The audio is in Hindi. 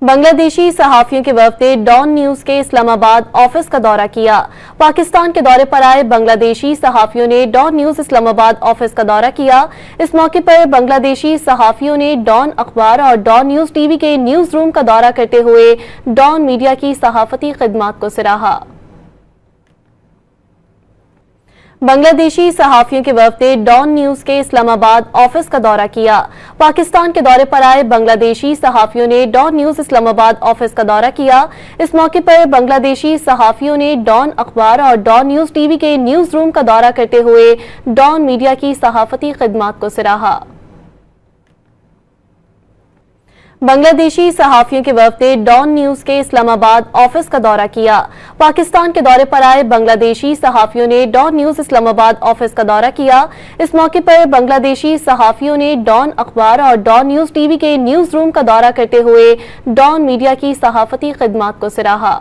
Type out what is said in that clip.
बांग्लादेशी सहाफियों के वफद ने डॉन न्यूज के इस्लामाबाद ऑफिस का दौरा किया। पाकिस्तान के दौरे पर आए बांग्लादेशी सहाफियों ने डॉन न्यूज इस्लामाबाद ऑफिस का दौरा किया। इस मौके पर बांग्लादेशी सहाफियों ने डॉन अखबार और डॉन न्यूज टीवी के न्यूज रूम का दौरा करते हुए डॉन मीडिया की सहाफती खिदमत को सराहा। बांग्लादेशी सहाफियों के वफद ने डॉन न्यूज के इस्लामाबाद ऑफिस का दौरा किया। पाकिस्तान के दौरे पर आए बांग्लादेशी सहाफियों ने डॉन न्यूज इस्लामाबाद ऑफिस का दौरा किया। इस मौके पर बांग्लादेशी सहाफियों ने डॉन अखबार और डॉन न्यूज टीवी के न्यूज रूम का दौरा करते हुए डॉन मीडिया की सहाफती खिदमत को सराहा। बांग्लादेशी सहाफियों के वफद ने डॉन न्यूज के इस्लामाबाद ऑफिस का दौरा किया। पाकिस्तान के दौरे पर आए बांग्लादेशी सहाफियों ने डॉन न्यूज इस्लामाबाद ऑफिस का दौरा किया। इस मौके पर बांग्लादेशी सहाफियों ने डॉन अखबार और डॉन न्यूज टीवी के न्यूज रूम का दौरा करते हुए डॉन मीडिया की सहाफती खिदमत को सराहा।